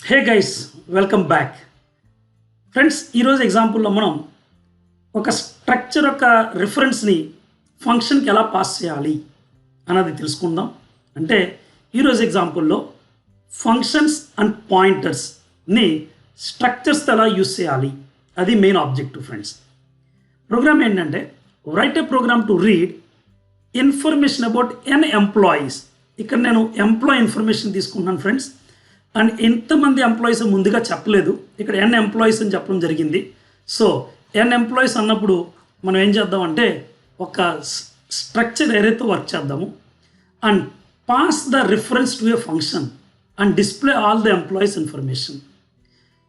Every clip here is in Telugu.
Hey guys, welcome back friends. ఈరోజు ఎగ్జాంపుల్లో మనం ఒక స్ట్రక్చర్ యొక్క రిఫరెన్స్ని ఫంక్షన్కి ఎలా పాస్ చేయాలి అన్నది తెలుసుకుందాం. అంటే ఈరోజు ఎగ్జాంపుల్లో ఫంక్షన్స్ అండ్ పాయింటర్స్ని స్ట్రక్చర్స్తో ఎలా యూస్ చేయాలి అది మెయిన్ ఆబ్జెక్టివ్ ఫ్రెండ్స్. ప్రోగ్రామ్ ఏంటంటే write a program to read information about n employees. ఇక్కడ నేను ఎంప్లాయీ ఇన్ఫర్మేషన్ తీసుకుంటున్నాను ఫ్రెండ్స్. అండ్ ఎంతమంది ఎంప్లాయీస్ ముందుగా చెప్పలేదు, ఇక్కడ ఎన్ ఎంప్లాయీస్ అని చెప్పడం జరిగింది. సో ఎన్ ఎంప్లాయీస్ అన్నప్పుడు మనం ఏం చేద్దామంటే ఒక స్ట్రక్చర్ ఏరైతే వర్క్ చేద్దాము and pass the reference to A function and display all the employees information.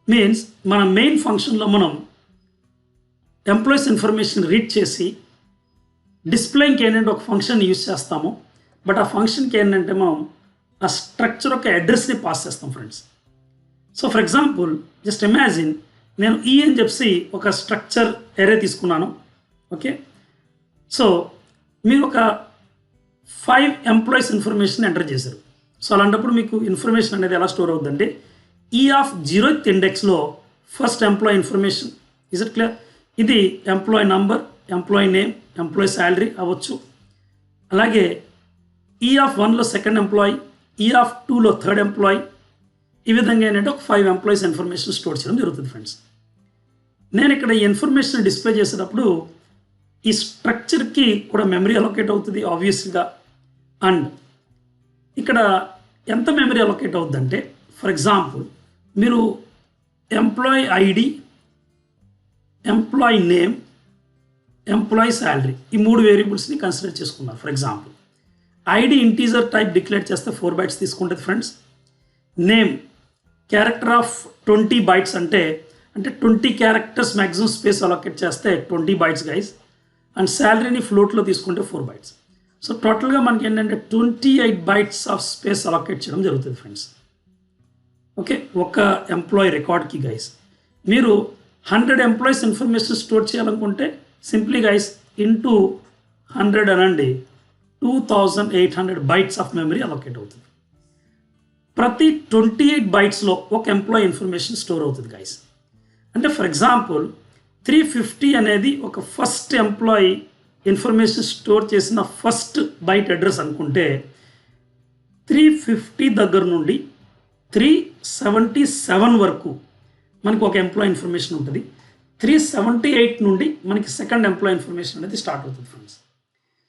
Means మన మెయిన్ ఫంక్షన్లో మనం ఎంప్లాయీస్ ఇన్ఫర్మేషన్ రీడ్ చేసి డిస్ప్లేకి ఏంటంటే ఒక ఫంక్షన్ యూజ్ చేస్తాము. బట్ ఆ ఫంక్షన్కి ఏంటంటే మనం ఆ స్ట్రక్చర్ యొక్క అడ్రస్ని పాస్ చేస్తాం friends. So for example just imagine నేను ఈ అని చెప్పి ఒక స్ట్రక్చర్ ఎరే తీసుకున్నాను. ఓకే, సో మీరు ఒక 5 ఎంప్లాయీస్ ఇన్ఫర్మేషన్ ఎంటర్ చేశారు. సో అలాంటప్పుడు మీకు ఇన్ఫర్మేషన్ అనేది ఎలా స్టోర్ అవుతుందంటే ఈ ఆఫ్ 0th ఇండెక్స్లో first employee information. Is it clear? ఇది employee number, employee name, employee salary అవ్వచ్చు. అలాగే ఈ ఆఫ్ 1లో సెకండ్ ఎంప్లాయీ, ఈ ఆఫ్ 2లో థర్డ్ ఎంప్లాయీ. ఈ విధంగా ఏంటంటే ఒక 5 ఎంప్లాయీస్ ఇన్ఫర్మేషన్ స్టోర్ చేయడం జరుగుతుంది ఫ్రెండ్స్. నేను ఇక్కడ ఈ ఇన్ఫర్మేషన్ డిస్ప్లే చేసేటప్పుడు ఈ స్ట్రక్చర్కి కూడా మెమరీ అలొకేట్ అవుతుంది ఆబ్వియస్గా. అండ్ ఇక్కడ ఎంత మెమరీ అలొకేట్ అవుతుందంటే ఫర్ ఎగ్జాంపుల్ మీరు employee ID, employee name, employee salary ఈ 3 వేరియబుల్స్ని కన్సిడర్ చేసుకున్నారు. For example ID integer type declare చేస్తే 4 bytes తీసుకుంటుంది friends. Name character of 20 bytes అంటే 20 క్యారెక్టర్స్ మ్యాక్సిమం స్పేస్ అలొకేట్ చేస్తే 20 bytes గైస్. అండ్ శాలరీని ఫ్లోట్లో తీసుకుంటే 4 bytes. సో టోటల్గా మనకి ఏంటంటే 28 bytes ఆఫ్ స్పేస్ అలొకేట్ చేయడం జరుగుతుంది ఫ్రెండ్స్. ఓకే, ఒక ఎంప్లాయీ రికార్డ్కి గైస్. మీరు 100 ఎంప్లాయీస్ ఇన్ఫర్మేషన్ స్టోర్ చేయాలనుకుంటే సింప్లీ గైస్ ఇంటూ 100 అనండి, 2800 bytes ఆఫ్ మెమరీ అలొకేట్ అవుతుంది. ప్రతి 28 bytesలో ఒక ఎంప్లాయీ ఇన్ఫర్మేషన్ స్టోర్ అవుతుంది గైస్. అంటే ఫర్ ఎగ్జాంపుల్ 350 అనేది ఒక ఫస్ట్ ఎంప్లాయీ ఇన్ఫర్మేషన్ స్టోర్ చేసిన ఫస్ట్ బైట్ అడ్రస్ అనుకుంటే 350 దగ్గర నుండి 377 వరకు మనకు ఒక ఎంప్లాయీ ఇన్ఫర్మేషన్ ఉంటుంది. 378 నుండి మనకి సెకండ్ ఎంప్లాయీ ఇన్ఫర్మేషన్ అనేది స్టార్ట్ అవుతుంది ఫ్రెండ్స్.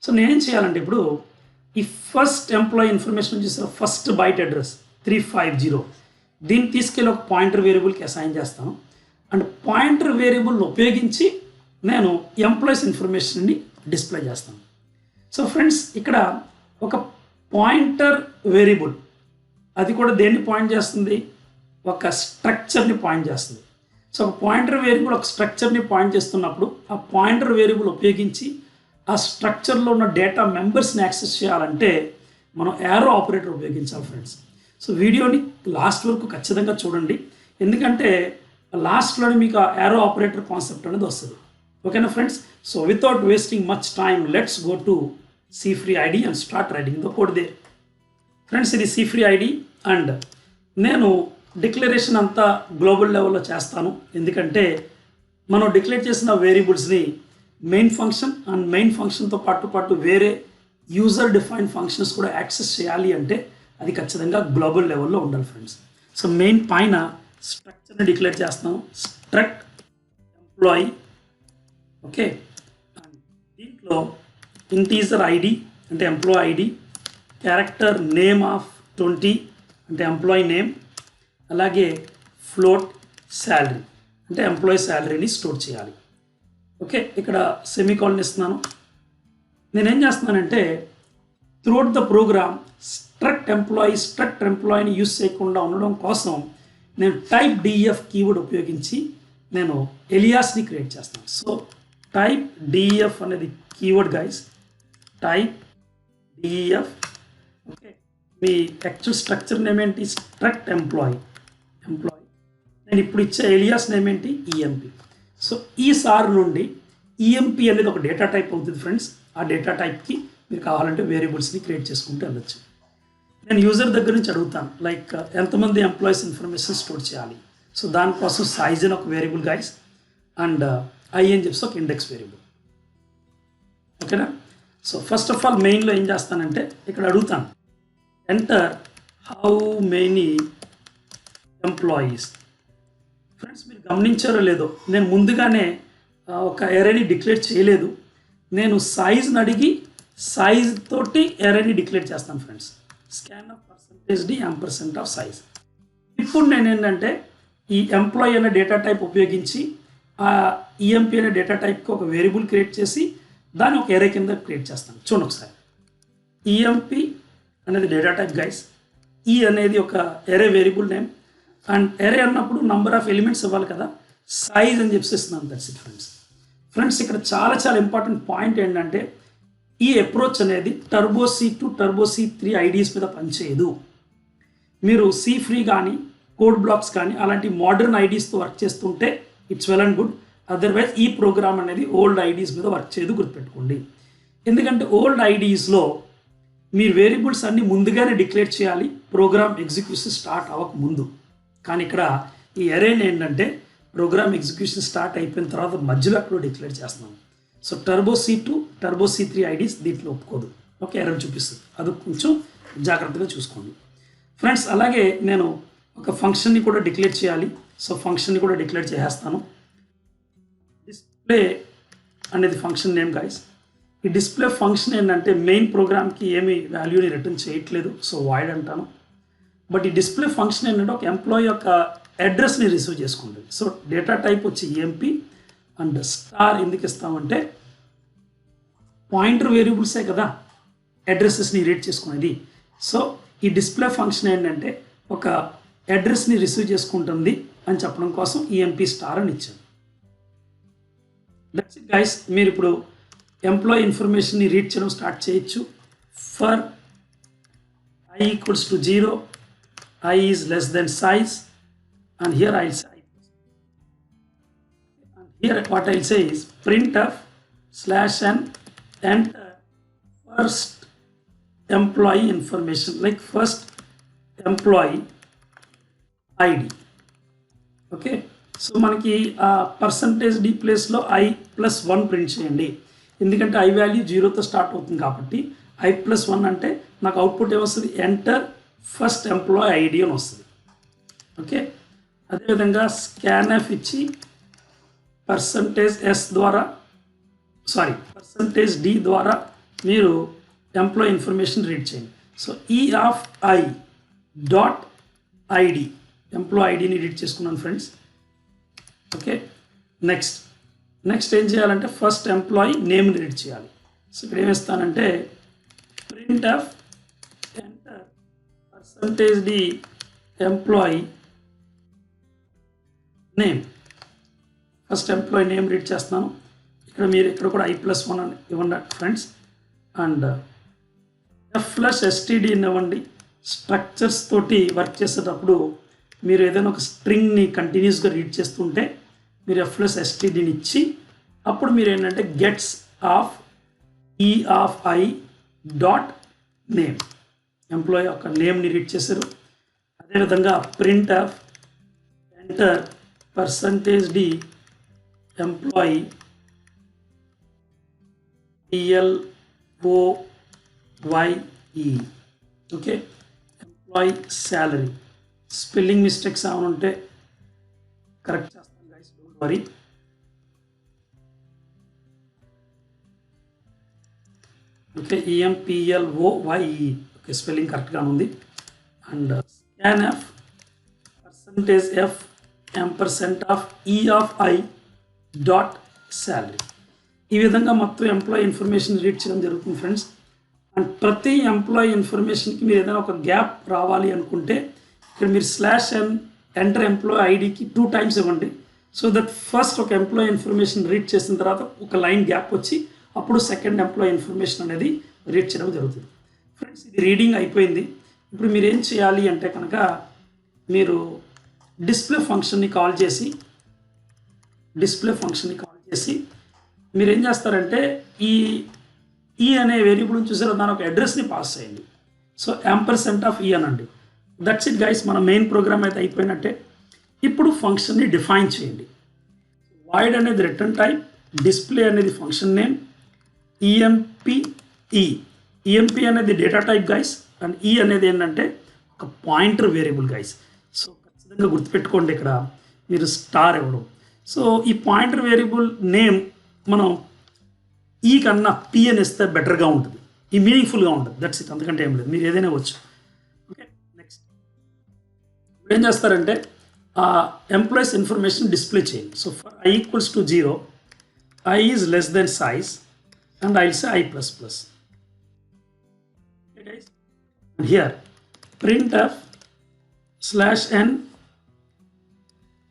సో నేనేం చేయాలంటే ఇప్పుడు ఈ ఫస్ట్ ఎంప్లాయీ ఇన్ఫర్మేషన్ చూసిన ఫస్ట్ బైట్ అడ్రస్ 350 దీన్ని తీసుకెళ్ళి ఒక పాయింటర్ వేరియబుల్కి అసైన్ చేస్తాను. అండ్ పాయింటర్ వేరియబుల్ ఉపయోగించి నేను ఎంప్లాయీస్ ఇన్ఫర్మేషన్ని డిస్ప్లే చేస్తాను. సో ఫ్రెండ్స్ ఇక్కడ ఒక పాయింటర్ వేరియబుల్ అది కూడా దేన్ని పాయింట్ చేస్తుంది? ఒక స్ట్రక్చర్ని పాయింట్ చేస్తుంది. సో ఒక పాయింటర్ వేరియబుల్ ఒక స్ట్రక్చర్ని పాయింట్ చేస్తున్నప్పుడు ఆ పాయింటర్ వేరియబుల్ ఉపయోగించి ఆ స్ట్రక్చర్లో ఉన్న డేటా మెంబర్స్ని యాక్సెస్ చేయాలంటే మనం యారో ఆపరేటర్ ఉపయోగించాలి ఫ్రెండ్స్. సో వీడియోని లాస్ట్ వరకు ఖచ్చితంగా చూడండి, ఎందుకంటే లాస్ట్లోనే మీకు ఆ యారో ఆపరేటర్ కాన్సెప్ట్ అనేది వస్తుంది. ఓకేనా friends? So without wasting much time let's go to C free ID and start writing the code దే. ఫ్రెండ్స్ ఇది సి ఫ్రీ ఐడి అండ్ నేను డిక్లరేషన్ అంతా గ్లోబల్ లెవెల్లో చేస్తాను, ఎందుకంటే మనం డిక్లేర్ చేసిన వేరియబుల్స్ని మెయిన్ ఫంక్షన్ అండ్ మెయిన్ ఫంక్షన్తో పాటు వేరే యూజర్ డిఫైన్ ఫంక్షన్స్ కూడా యాక్సెస్ చేయాలి అంటే అది ఖచ్చితంగా గ్లోబల్ లెవెల్లో ఉండాలి ఫ్రెండ్స్. సో మెయిన్ పైన స్ట్రక్చర్ని డిక్లేర్ చేస్తాను, స్ట్రక్ట్ ఎంప్లాయీ. ఓకే, దీంట్లో ఇంటీజర్ ఐడి అంటే employee ID, character name of 20 అంటే ఎంప్లాయీ నేమ్, అలాగే ఫ్లోట్ శాలరీ అంటే ఎంప్లాయీ శాలరీని స్టోర్ చేయాలి. ఓకే, ఇక్కడ సెమీకాలన్ ఇస్తున్నాను. నేనేం చేస్తున్నానంటే త్రూఅవుట్ ద ప్రోగ్రామ్ స్ట్రక్ట్ ఎంప్లాయీని యూస్ చేయకుండా ఉండడం కోసం నేను టైప్ డిఎఫ్ కీవర్డ్ ఉపయోగించి నేను ఎలియాస్ని క్రియేట్ చేస్తాను. సో టైప్ డిఎఫ్ అనేది keyword guys, typedef. Okay, మీ యాక్చువల్ స్ట్రక్చర్ నేమ్ ఏంటి? Struct employee. నేను ఇప్పుడు ఇచ్చే ఎలియాస్ నేమ్ ఏంటి? ఈఎంపి. సో ఈసారి నుండి ఈఎంపి అనేది ఒక డేటా టైప్ అవుతుంది ఫ్రెండ్స్. ఆ డేటా టైప్కి మీరు కావాలంటే వేరియబుల్స్ని క్రియేట్ చేసుకుంటూ వెళ్ళచ్చు. నేను యూజర్ దగ్గర నుంచి అడుగుతాను లైక్ ఎంతమంది ఎంప్లాయీస్ ఇన్ఫర్మేషన్ స్టోర్ చేయాలి. సో దానికోసం సైజ్ అని ఒక వేరియబుల్ గైస్ అండ్ ఐ అని చెప్పి ఒక ఇండెక్స్ వేరియబుల్. ఓకేనా. సో ఫస్ట్ ఆఫ్ ఆల్ మెయిన్లో ఏం చేస్తానంటే ఇక్కడ అడుగుతాను enter how many employees. Friends మీరు గమనించారో లేదో నేను ముందుగానే ఒక ఎరేని డిక్లేర్ చేయలేదు. నేను సైజ్ని అడిగి సైజ్ తోటి ఎరేని డిక్లేర్ చేస్తాను friends. Scan of percentage d ampersand of size. ఇప్పుడు నేను ఏంటంటే ఈ ఎంప్లాయీ అనే డేటా టైప్ ఉపయోగించి ఆ ఈఎంపీ అనే డేటా టైప్కి ఒక వేరియబుల్ క్రియేట్ చేసి దాన్ని ఒక ఎరే కింద క్రియేట్ చేస్తాను. చూడండి ఒకసారి. ఈఎంపీ అనేది డేటా టైప్ గైస్. ఈ అనేది ఒక ఎరే వేరియబుల్ నేమ్ అండ్ ఎరే అన్నప్పుడు నంబర్ ఆఫ్ ఎలిమెంట్స్ ఇవ్వాలి కదా. సైజ్ అని చెప్పేస్తున్నాను. That's it friends. ఫ్రెండ్స్ ఇక్కడ చాలా చాలా ఇంపార్టెంట్ పాయింట్ ఏంటంటే ఈ అప్రోచ్ అనేది turbo C2 turbo C3 IDs మీద పనిచేయదు. మీరు సి ఫ్రీ కానీ కోడ్ బ్లాక్స్ కానీ అలాంటి మోడర్న్ ఐడీస్తో వర్క్ చేస్తుంటే it's well and good. Otherwise ఈ ప్రోగ్రామ్ అనేది ఓల్డ్ ఐడీస్ మీద వర్క్ చేయదు, గుర్తుపెట్టుకోండి. ఎందుకంటే ఓల్డ్ ఐడీస్లో మీరు వేరియబుల్స్ అన్ని ముందుగానే డిక్లేర్ చేయాలి ప్రోగ్రామ్ ఎగ్జిక్యూషన్ స్టార్ట్ అవ్వక ముందు. కానీ ఇక్కడ ఈ ఎరేని ఏంటంటే ప్రోగ్రామ్ ఎగ్జిక్యూషన్ స్టార్ట్ అయిపోయిన తర్వాత మధ్యలో అక్కడ డిక్లేర్ చేస్తున్నాం. So turbo C2 turbo C3 IDs దీంట్లో ఒప్పుకోదు. ఓకే, ఎర్రర్ చూపిస్తుంది. అది కొంచెం జాగ్రత్తగా చూసుకోండి ఫ్రెండ్స్. అలాగే నేను ఒక ఫంక్షన్ని కూడా డిక్లేర్ చేయాలి. సో ఫంక్షన్ని కూడా డిక్లేర్ చేసేస్తాను. డిస్ప్లే అనేది ఫంక్షన్ నేమ్ గైస్. ఈ డిస్ప్లే ఫంక్షన్ ఏంటంటే మెయిన్ ప్రోగ్రామ్కి ఏమి వాల్యూని రిటర్న్ చేయట్లేదు, సో వాయిడ్ అంటాను. బట్ ఈ డిస్ప్లే ఫంక్షన్ ఏంటంటే ఒక ఎంప్లాయీ యొక్క అడ్రస్ని రిసీవ్ చేసుకుంటుంది. సో డేటా టైప్ వచ్చి ఈఎంపీ అండ్ స్టార్ ఎందుకు ఇస్తామంటే పాయింటర్ వేరియబుల్సే కదా అడ్రసెస్ని రీడ్ చేసుకునేది. సో ఈ డిస్ప్లే ఫంక్షన్ ఏంటంటే ఒక అడ్రస్ని రిసీవ్ చేసుకుంటుంది అని చెప్పడం కోసం ఈఎంపీ స్టార్ అని ఇచ్చాను. That's it guys. మీరు ఇప్పుడు ఎంప్లాయీ ఇన్ఫర్మేషన్ని రీడ్ చేయడం స్టార్ట్ చేయొచ్చు. For I equals to 0, I is less than size, and here I'll say, and here what I'll say is printf /n enter first employee information, like first employee ID. Okay, so మనకి పర్సంటేజ్ డి ప్లేస్లో I+1 ప్రింట్ చేయండి. ఎందుకంటే I వాల్యూ 0తో స్టార్ట్ అవుతుంది కాబట్టి I+1 అంటే నాకు అవుట్పుట్ ఏమొస్తుంది, ఎంటర్ ఫస్ట్ ఎంప్లాయీ ఐడి అని వస్తుంది. ఓకే, అదేవిధంగా స్కాన్ఎఫ్ ఇచ్చి %s ద్వారా %d ద్వారా మీరు ఎంప్లాయీ ఇన్ఫర్మేషన్ రీడ్ చేయండి. సో E(i).id ఎంప్లాయీ ఐడిని రీడ్ చేసుకున్నాను ఫ్రెండ్స్. ఓకే, నెక్స్ట్ ఏం చేయాలంటే ఫస్ట్ ఎంప్లాయీ నేమ్ని రీడ్ చేయాలి. సో ఇక్కడ ఏమిస్తానంటే printf enter %d employee name. First employee name read చేస్తున్నాను. ఇక్కడ కూడా I+1 అని ఇవ్వండి ఫ్రెండ్స్. అండ్ f+std ఇవ్వండి. స్ట్రక్చర్స్ తోటి వర్క్ చేసేటప్పుడు మీరు ఏదైనా ఒక స్ట్రింగ్ని కంటిన్యూస్గా రీడ్ చేస్తుంటే మీరు f+stdని ఇచ్చి అప్పుడు మీరు ఏంటంటే గెట్స్ ఆఫ్ E(i).name ఎంప్లాయీ యొక్క నేమ్ని రీడ్ చేశారు. అదేవిధంగా printf enter %d employee PLOYE. Okay, employee salary. Spelling mistakes ఏమైనా ఉంటే కరెక్ట్ చేస్తాను guys, don't worry. Okay, EMPLOYE. Okay, spelling కరెక్ట్గా ఉంది. And scanf %f E(i).salary. ఈ విధంగా మొత్తం ఎంప్లాయీ ఇన్ఫర్మేషన్ రీడ్ చేయడం జరుగుతుంది ఫ్రెండ్స్. అండ్ ప్రతి ఎంప్లాయీ ఇన్ఫర్మేషన్కి మీరు ఏదైనా ఒక గ్యాప్ రావాలి అనుకుంటే ఇక్కడ మీరు /n ఎంటర్ ఎంప్లాయీ ఐడికి 2 times ఇవ్వండి. సో దట్ ఫస్ట్ ఒక ఎంప్లాయీ ఇన్ఫర్మేషన్ రీడ్ చేసిన తర్వాత ఒక లైన్ గ్యాప్ వచ్చి అప్పుడు సెకండ్ ఎంప్లాయీ ఇన్ఫర్మేషన్ అనేది రీడ్ చేయడం జరుగుతుంది ఫ్రెండ్స్. ఇది రీడింగ్ అయిపోయింది. ఇప్పుడు మీరు ఏం చేయాలి అంటే కనుక మీరు డిస్ప్లే ఫంక్షన్ని కాల్ చేసి మీరు ఏం చేస్తారంటే ఈ అనే వేరియబుల్ని చూసారో దాని ఒక అడ్రస్ని పాస్ చేయండి. సో యాంపర్సెంట్ ఆఫ్ ఈ అనండి. దట్స్ ఇట్ గైస్, మన మెయిన్ ప్రోగ్రామ్ అయితే అయిపోయినట్టే. ఇప్పుడు ఫంక్షన్ని డిఫైన్ చేయండి. వాయిడ్ అనేది రిటర్న్ టైప్, డిస్ప్లే అనేది ఫంక్షన్ నేమ్, ఈఎంపీ అనేది డేటా టైప్ గైస్, అండ్ ఈ అనేది ఏంటంటే ఒక పాయింటర్ వేరియబుల్ గైస్. సో ఖచ్చితంగా గుర్తుపెట్టుకోండి ఇక్కడ మీరు స్టార్ ఇవ్వడం. సో ఈ పాయింటర్ వేరియబుల్ నేమ్ మనం ఈ కన్నా పి అని ఇస్తే బెటర్గా ఉంటుంది, ఈ మీనింగ్ఫుల్గా ఉంటుంది. దట్స్ ఇట్, అంతకంటే ఏం లేదు, మీరు ఏదైనా వచ్చు. ఓకే, నెక్స్ట్ ఇప్పుడు ఏం చేస్తారంటే ఎంప్లాయీస్ ఇన్ఫర్మేషన్ డిస్ప్లే చేయండి. So for I equals to 0, I is less than size, and I'll say I++. Okay guys, and here printf /n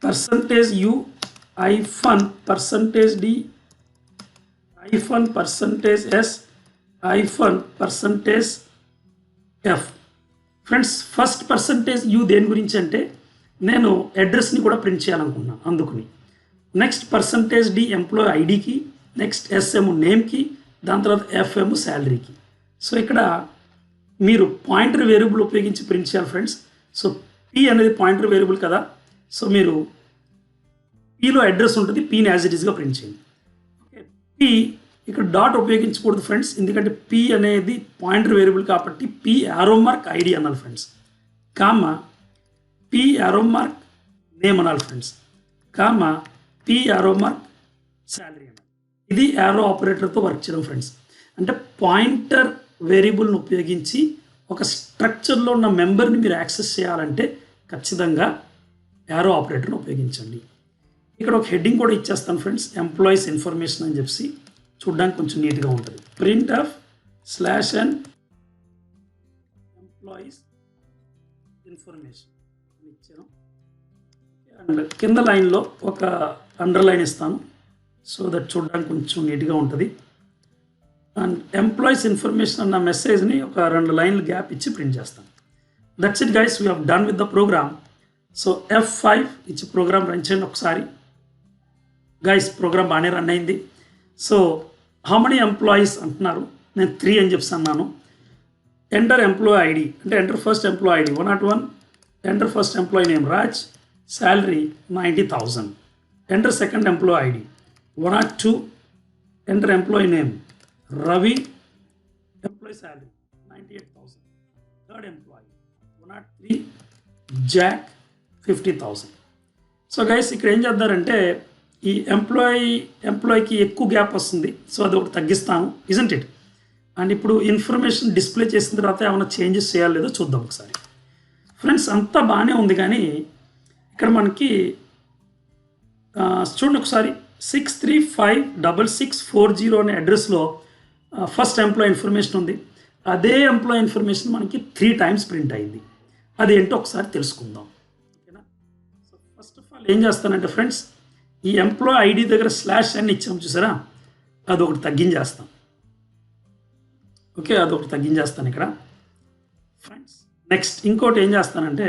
%u hyphen %d hyphen %s hyphen %f. Friends, first %u దేని గురించి అంటే నేను అడ్రస్ని కూడా ప్రింట్ చేయాలనుకున్నాను, అందుకుని. నెక్స్ట్ %d ఎంప్లాయీ ఐడికి, నెక్స్ట్ SM నేమ్కి, దాని తర్వాత FM శాలరీకి. సో ఇక్కడ మీరు పాయింటర్ వేరియబుల్ ఉపయోగించి ప్రింట్ చేయాలి ఫ్రెండ్స్. సో P అనేది పాయింటర్ వేరియబుల్ కదా, సో మీరు Pలో అడ్రస్ ఉంటుంది, Pని యాజ్ ఇట్ ఈస్గా ప్రింట్ చేయండి. ఓకే, P ఇక్కడ డాట్ ఉపయోగించకూడదు ఫ్రెండ్స్, ఎందుకంటే P అనేది పాయింటర్ వేరియబుల్ కాబట్టి P యారో మార్క్ ఐడి అనాలి friends, comma P arrow mark name అనాలి friends, comma P arrow mark salary అనాలి. ఇది యారో ఆపరేటర్తో వర్క్ చేయడం ఫ్రెండ్స్. అంటే పాయింటర్ వేరియబుల్ని ఉపయోగించి ఒక స్ట్రక్చర్లో ఉన్న మెంబర్ని మీరు యాక్సెస్ చేయాలంటే ఖచ్చితంగా యారో ఆపరేటర్ని ఉపయోగించండి. ఇక్కడ ఒక హెడ్డింగ్ కూడా ఇచ్చేస్తాను ఫ్రెండ్స్, ఎంప్లాయీస్ ఇన్ఫర్మేషన్ అని చెప్పి, చూడడానికి కొంచెం నీట్గా ఉంటుంది. printf /n ఎంప్లాయీస్ ఇన్ఫర్మేషన్ ఇచ్చాను. అండ్ కింద లైన్లో ఒక అండర్లైన్ ఇస్తాను, సో దట్ చూడడానికి కొంచెం నీట్గా ఉంటుంది. అండ్ ఎంప్లాయీస్ ఇన్ఫర్మేషన్ అన్న మెసేజ్ని ఒక 2 లైన్లు గ్యాప్ ఇచ్చి ప్రింట్ చేస్తాను. That's it guys, we have done with the program. So F5 ఇచ్చి ప్రోగ్రామ్ రన్ చేయండి ఒకసారి. గైస్, ప్రోగ్రామ్ బాగానే రన్ అయింది. సో హౌ మెనీ ఎంప్లాయీస్ అంటున్నారు, నేను 3 అని చెప్పి అన్నాను. ఎంటర్ ఎంప్లాయీ ఐడి అంటే enter first employee ID 101, enter first employee name Raj, salary 90,000. Enter second employee ID 102, enter employee name Ravi, employee salary 98,000. Third employee 103, Jack 50,000. So guys, ఇక్కడ ఏం చేద్దారంటే ఈ ఎంప్లాయీకి ఎక్కువ గ్యాప్ వస్తుంది, సో అది ఒకటి తగ్గిస్తాను, ఇజంట్ ఇట్. అండ్ ఇప్పుడు ఇన్ఫర్మేషన్ డిస్ప్లే చేసిన తర్వాత ఏమైనా చేంజెస్ చేయాలి లేదో చూద్దాం ఒకసారి. ఫ్రెండ్స్, అంతా బాగానే ఉంది, కానీ ఇక్కడ మనకి చూడండి ఒకసారి 6356640 అనే అడ్రస్లో ఫస్ట్ ఎంప్లాయీ ఇన్ఫర్మేషన్ ఉంది. అదే ఎంప్లాయీ ఇన్ఫర్మేషన్ మనకి 3 టైమ్స్ ప్రింట్ అయింది. అదేంటో ఒకసారి తెలుసుకుందాం, ఓకేనా. సో ఫస్ట్ ఆఫ్ ఆల్ ఏం చేస్తానంటే ఫ్రెండ్స్, ఈ ఎంప్లాయీ ఐడి దగ్గర /n ఇచ్చాం చూసారా, అదొకటి తగ్గించేస్తాం. ఓకే, అదొకటి తగ్గించేస్తాను ఇక్కడ ఫ్రెండ్స్. నెక్స్ట్ ఇంకోటి ఏం చేస్తానంటే,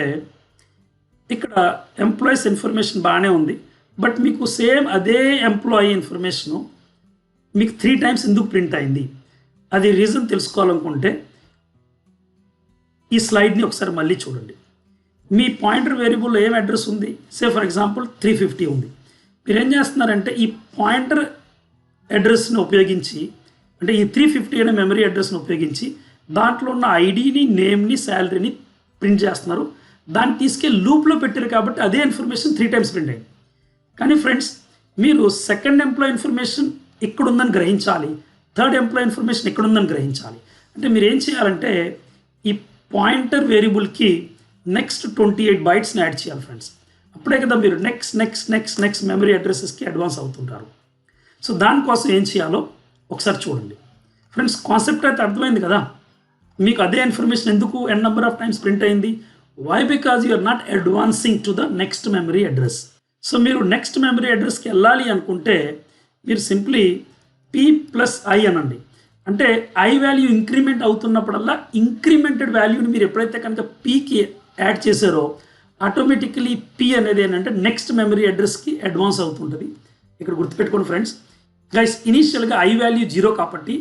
ఇక్కడ ఎంప్లాయీస్ ఇన్ఫర్మేషన్ బాగానే ఉంది, బట్ మీకు సేమ్ అదే ఎంప్లాయీ ఇన్ఫర్మేషను మీకు 3 టైమ్స్ ఎందుకు ప్రింట్ అయింది, అది రీజన్ తెలుసుకోవాలనుకుంటే ఈ స్లైడ్ని ఒకసారి మళ్ళీ చూడండి. మీ పాయింటర్ వేరియబుల్లో ఏం అడ్రస్ ఉంది, సే ఫర్ ఎగ్జాంపుల్ 350 ఉంది. మీరు ఏం చేస్తున్నారంటే ఈ పాయింటర్ అడ్రస్ని ఉపయోగించి, అంటే ఈ 350 అనే మెమరీ అడ్రస్ని ఉపయోగించి దాంట్లో ఉన్న ఐడిని, నేమ్ని, శాలరీని ప్రింట్ చేస్తున్నారు. దాన్ని తీసుకెళ్ళి లూప్లో పెట్టారు కాబట్టి అదే ఇన్ఫర్మేషన్ 3 టైమ్స్ ప్రింట్ అయింది. కానీ ఫ్రెండ్స్, మీరు సెకండ్ ఎంప్లాయీ ఇన్ఫర్మేషన్ ఇక్కడ ఉందని గ్రహించాలి, థర్డ్ ఎంప్లాయీ ఇన్ఫర్మేషన్ ఇక్కడ ఉందని గ్రహించాలి. అంటే మీరు ఏం చేయాలంటే ఈ పాయింటర్ వేరియబుల్కి నెక్స్ట్ 28 బైట్స్ని యాడ్ చేయాలి ఫ్రెండ్స్. అప్పుడే కదా మీరు నెక్స్ట్ మెమరీ అడ్రసెస్కి అడ్వాన్స్ అవుతుంటారు. సో దానికోసం ఏం చేయాలో ఒకసారి చూడండి ఫ్రెండ్స్. కాన్సెప్ట్ అయితే అర్థమైంది కదా. మీకు అదే ఇన్ఫర్మేషన్ ఎందుకు n number of times print అయింది? Why? Because you are not advancing to the next memory address. So మీరు నెక్స్ట్ మెమరీ అడ్రస్కి వెళ్ళాలి అనుకుంటే మీరు సింప్లీ P+I అనండి. అంటే I వాల్యూ ఇంక్రిమెంట్ అవుతున్నప్పుడల్లా ఇంక్రిమెంటెడ్ వాల్యూని మీరు ఎప్పుడైతే కనుక Pకి యాడ్ చేశారో ఆటోమేటికలీ P అనేది ఏంటంటే నెక్స్ట్ మెమరీ అడ్రస్కి అడ్వాన్స్ అవుతుంటుంది. ఇక్కడ గుర్తుపెట్టుకోండి ఫ్రెండ్స్. గైస్, ఇనీషియల్గా I వాల్యూ 0 కాబట్టి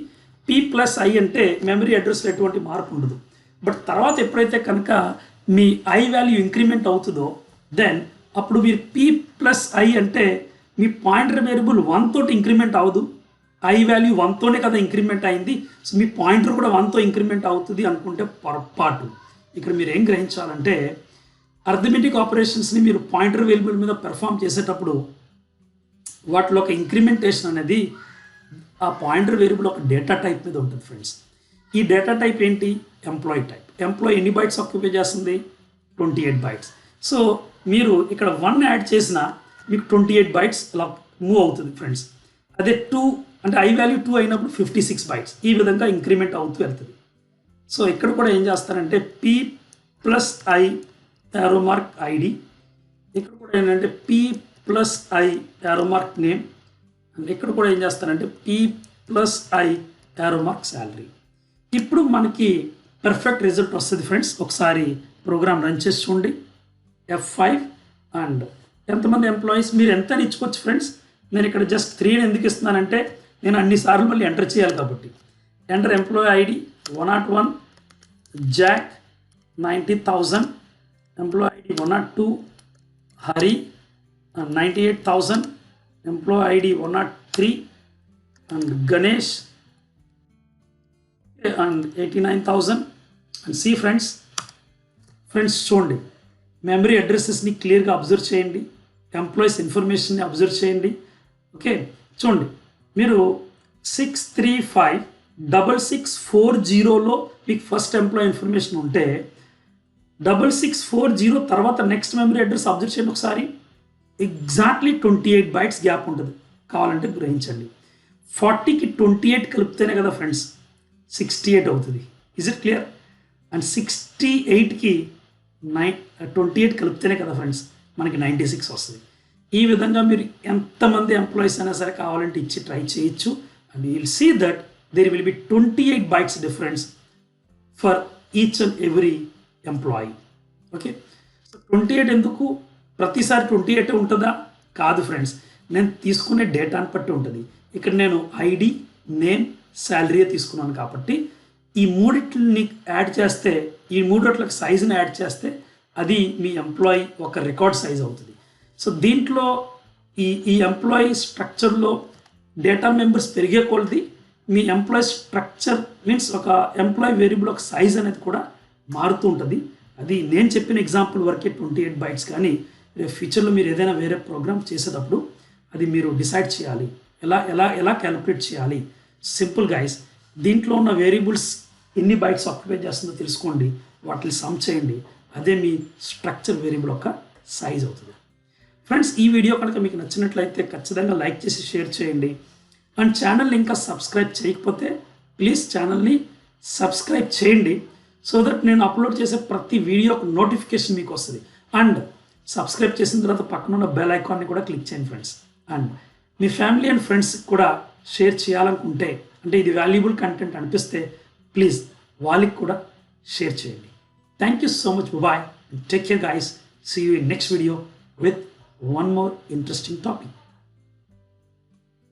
P+I అంటే మెమరీ అడ్రస్లో ఎటువంటి మార్పు ఉండదు. బట్ తర్వాత ఎప్పుడైతే కనుక మీ ఐ వాల్యూ ఇంక్రిమెంట్ అవుతుందో దెన్ అప్పుడు మీరు పీ ప్లస్ ఐ అంటే మీ పాయింటర్ వేరియబుల్ 1 తోటి ఇంక్రిమెంట్ అవ్వదు, ఐ వాల్యూ 1తోనే కదా ఇంక్రిమెంట్ అయింది, సో మీ పాయింటర్ కూడా 1తో ఇంక్రిమెంట్ అవుతుంది అనుకుంటే పొరపాటు. ఇక్కడ మీరు ఏం గ్రహించాలంటే అర్థమెటిక్ ఆపరేషన్స్ని మీరు పాయింటర్ వేరియబుల్ మీద పెర్ఫామ్ చేసేటప్పుడు వాటిలో ఒక ఇంక్రిమెంటేషన్ అనేది ఆ పాయింటర్ వేరియబుల్ ఒక డేటా టైప్ మీద ఉంటుంది ఫ్రెండ్స్. ఈ డేటా టైప్ ఏంటి? Employee type. ఎంప్లాయీ ఎన్ని బైట్స్ ఆక్యుపై చేస్తుంది? 28 బైట్స్. సో మీరు ఇక్కడ 1 యాడ్ చేసినా మీకు 28 బైట్స్ అలా మూవ్ అవుతుంది ఫ్రెండ్స్. అదే 2 అంటే ఐ వాల్యూ 2 అయినప్పుడు 56 బైట్స్. ఈ విధంగా ఇంక్రిమెంట్ అవుతూ వెళ్తుంది. సో ఇక్కడ కూడా ఏం చేస్తారంటే P plus I arrow mark ID, ఇక్కడ కూడా ఏంటంటే P plus I arrow mark name, and ఇక్కడ కూడా ఏం చేస్తారంటే P plus I arrow mark salary. ఇప్పుడు మనకి పర్ఫెక్ట్ రిజల్ట్ వస్తుంది ఫ్రెండ్స్. ఒకసారి ప్రోగ్రామ్ రన్ చేసి చూడండి. F5 అండ్ ఎంతమంది ఎంప్లాయీస్ మీరు ఎంత ఇచ్చుకోవచ్చు ఫ్రెండ్స్. నేను ఇక్కడ జస్ట్ 3 ఎందుకు ఇస్తున్నానంటే నేను అన్నిసార్లు మళ్ళీ ఎంటర్ చేయాలి కాబట్టి. Enter employee ID 101, Jack 90,000, employee ID 102, Hari 98,000, employee ID 103 and Ganesh and 89,000. And see friends చూడండి, మెమరీ అడ్రసెస్ని క్లియర్గా అబ్జర్వ్ చేయండి, ఎంప్లాయీస్ ఇన్ఫర్మేషన్ని అబ్జర్వ్ చేయండి. ఓకే, చూడండి మీరు 6356640లో మీకు ఫస్ట్ ఎంప్లాయీ ఇన్ఫర్మేషన్ ఉంటే 6640 తర్వాత నెక్స్ట్ మెమరీ అడ్రస్ అబ్జర్వ్ చేయండి ఒకసారి. ఎగ్జాక్ట్లీ 28 బైట్స్ గ్యాప్ ఉంటుంది. కావాలంటే గ్రహించండి. 40కి 28 కలిపితేనే కదా ఫ్రెండ్స్ 68 అవుతుంది. Is it clear? అండ్ 68కి 28 కలిపితేనే కదా ఫ్రెండ్స్ మనకి 96 వస్తుంది. ఈ విధంగా మీరు ఎంతమంది ఎంప్లాయీస్ అయినా సరే కావాలంటే ఇచ్చి ట్రై చేయొచ్చు. And you will see that there will be 28 bytes difference for each and every employee. Okay, so 28 ఎందుకు ప్రతిసారి 28 ఉంటుందా? కాదు ఫ్రెండ్స్, నేను తీసుకునే డేటాని బట్టి ఉంటుంది. ఇక్కడ నేను ఐడి, నేమ్, శాలరీ తీసుకున్నాను కాబట్టి ఈ మూడిట్లని యాడ్ చేస్తే, ఈ మూడిట్లకి సైజుని యాడ్ చేస్తే అది మీ ఎంప్లాయీ ఒక రికార్డ్ సైజ్ అవుతుంది. సో దీంట్లో ఈ ఎంప్లాయీ స్ట్రక్చర్లో డేటా మెంబర్స్ పెరిగే కొలది మీ ఎంప్లాయీ స్ట్రక్చర్ మీన్స్ ఒక ఎంప్లాయీ వేరియబుల్ ఒక సైజ్ అనేది కూడా మారుతూ ఉంటుంది. అది నేను చెప్పిన ఎగ్జాంపుల్ వరకే 28 బైట్స్, కానీ రేపు ఫ్యూచర్లో మీరు ఏదైనా వేరే ప్రోగ్రామ్ చేసేటప్పుడు అది మీరు డిసైడ్ చేయాలి, ఎలా క్యాలిక్యులేట్ చేయాలి. సింపుల్ గైస్, దీంట్లో ఉన్న వేరియబుల్స్ ఎన్ని బైట్స్ ఆక్యుపై చేస్తుందో తెలుసుకోండి, వాటిని సమ్ చేయండి, అదే మీ స్ట్రక్చర్ వేరియబుల్ యొక్క సైజ్ అవుతుంది. ఫ్రెండ్స్, ఈ వీడియో కనుక మీకు నచ్చినట్లయితే ఖచ్చితంగా లైక్ చేసి షేర్ చేయండి. అండ్ ఛానల్ని ఇంకా సబ్స్క్రైబ్ చేయకపోతే ప్లీజ్ ఛానల్ని సబ్స్క్రైబ్ చేయండి, సో దట్ నేను అప్లోడ్ చేసే ప్రతి వీడియోకి నోటిఫికేషన్ మీకు వస్తుంది. అండ్ సబ్స్క్రైబ్ చేసిన తర్వాత పక్కన ఉన్న బెల్ ఐకాన్ని కూడా క్లిక్ చేయండి friends. And me family and friends కూడా షేర్ చేయాలనుకుంటే, అంటే ఇది వాల్యుబుల్ కంటెంట్ అనిపిస్తే ప్లీజ్ వాళ్ళకి కూడా షేర్ చేయండి. Thank you so much. Bye. Take care guys. See you in next video with one more interesting topic.